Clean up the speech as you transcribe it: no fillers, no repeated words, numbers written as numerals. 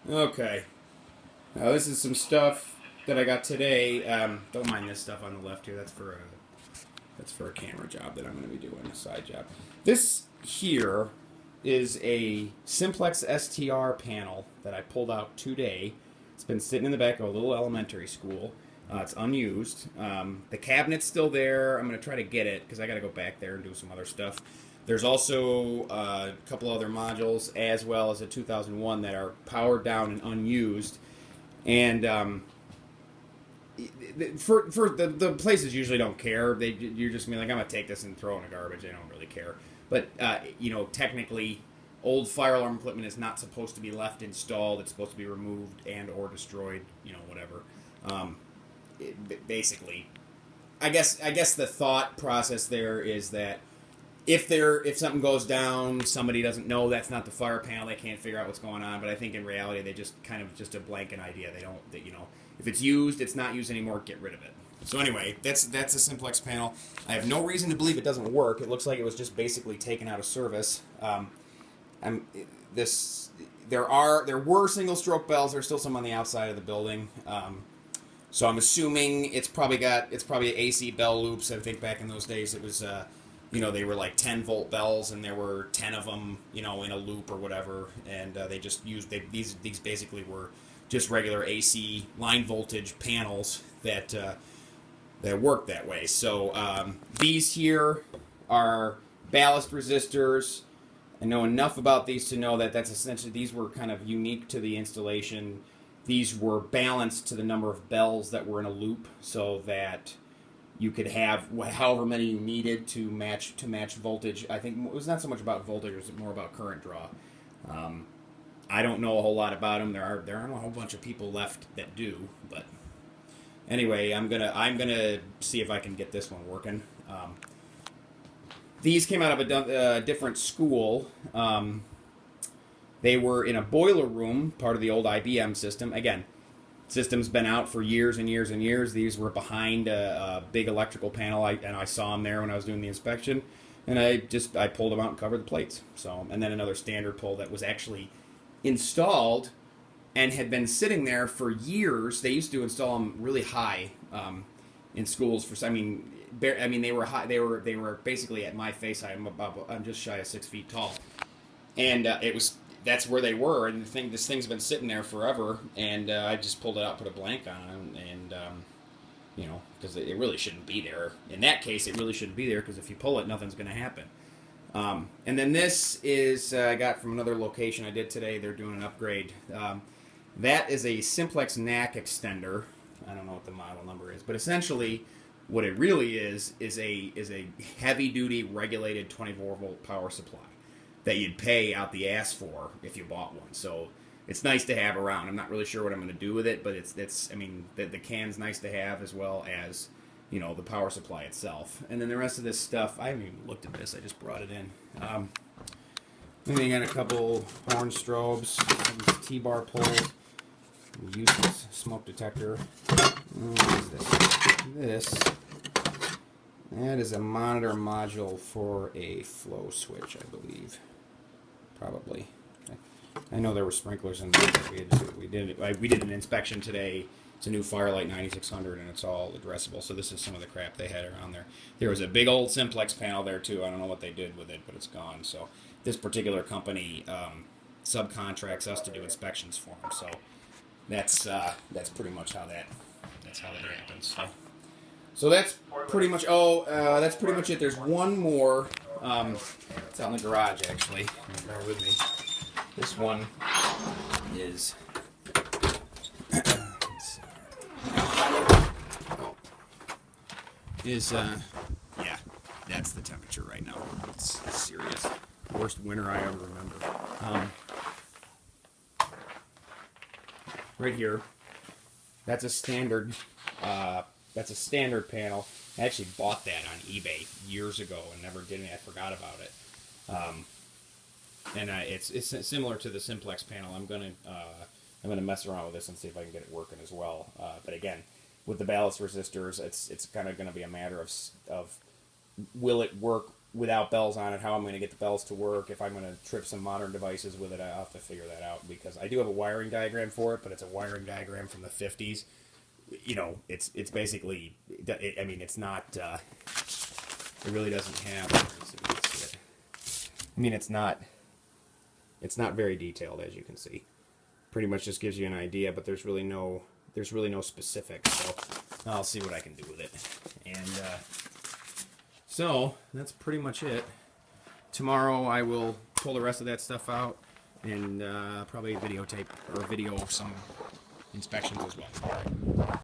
Okay. Now this is some stuff that I got today. Don't mind this stuff on the left here. That's for a camera job that I'm going to be doing, a side job. This here is a Simplex Str panel that I pulled out today. It's been sitting in the back of a little elementary school. It's unused. The cabinet's still there. I'm going to try to get it because I got to go back there and do some other stuff. There's also a couple other modules as well as a 2001 that are powered down and unused. And for the places usually don't care. You're just gonna be like, I'm gonna take this and throw it in the garbage. They don't really care. But technically, old fire alarm equipment is not supposed to be left installed. It's supposed to be removed and or destroyed. Whatever. Basically, I guess the thought process there is that if something goes down, somebody doesn't know that's not the fire panel, they can't figure out what's going on. But I think in reality, they just kind of just a blanket idea. They don't, if it's used, it's not used anymore. Get rid of it. So anyway, that's a Simplex panel. I have no reason to believe it doesn't work. It looks like it was just basically taken out of service. There were single stroke bells. There's still some on the outside of the building. So I'm assuming it's probably AC bell loops. I think back in those days it was. They were like 10-volt bells, and there were 10 of them, in a loop or whatever, and they just used these basically were just regular AC line voltage panels that work that way. So these here are ballast resistors. I know enough about these to know that that's essentially, these were kind of unique to the installation. These were balanced to the number of bells that were in a loop, so that you could have however many you needed to match voltage. I think it was not so much about voltage; it was more about current draw. I don't know a whole lot about them. There aren't a whole bunch of people left that do. But anyway, I'm gonna see if I can get this one working. These came out of a different school. They were in a boiler room, part of the old IBM system. Again, system's been out for years and years and years. These were behind a big electrical panel, and I saw them there when I was doing the inspection, and I pulled them out and covered the plates. So, and then another standard pole that was actually installed and had been sitting there for years. They used to install them really high in schools. They were high. They were basically at my face height. I'm just shy of 6 feet tall, and that's where they were, and this thing's been sitting there forever, and I just pulled it out, put a blank on it, and because it really shouldn't be there. In that case, it really shouldn't be there, because if you pull it, nothing's going to happen. And then this is I got from another location I did today. They're doing an upgrade. That is a Simplex NAC extender. I don't know what the model number is, but essentially what it really is a heavy-duty regulated 24-volt power supply that you'd pay out the ass for if you bought one. So it's nice to have around. I'm not really sure what I'm going to do with it, but the can's nice to have, as well as the power supply itself. And then the rest of this stuff, I haven't even looked at this. I just brought it in. Then got a couple horn strobes, some T-bar poles, useless smoke detector. What is this? That is a monitor module for a flow switch, I believe. Probably. I know there were sprinklers in there that we did an inspection today. It's a new Firelight 9600, and it's all addressable. So this is some of the crap they had around there. There was a big old Simplex panel there too. I don't know what they did with it, but it's gone. So this particular company subcontracts us to do inspections for them. So that's pretty much how that happens. So that's pretty much that's pretty much it. There's one more. It's out in the garage, actually. Bear with me. This one is. Yeah, that's the temperature right now. It's serious. Worst winter I ever remember. Right here. That's a standard. That's a standard panel. I actually bought that on eBay years ago and never did it. I forgot about it. It's similar to the Simplex panel. I'm gonna mess around with this and see if I can get it working as well. But again, with the ballast resistors, it's kind of going to be a matter of will it work without bells on it, how I'm going to get the bells to work. If I'm going to trip some modern devices with it, I'll have to figure that out, because I do have a wiring diagram for it, but it's a wiring diagram from the 50s. You know, it's basically, I mean, it's not, it really doesn't have, let's see if you can see it. I mean, it's not very detailed, as you can see. Pretty much just gives you an idea, but there's really no specifics, so I'll see what I can do with it. And so that's pretty much it. Tomorrow I will pull the rest of that stuff out and probably videotape or video some inspections as well.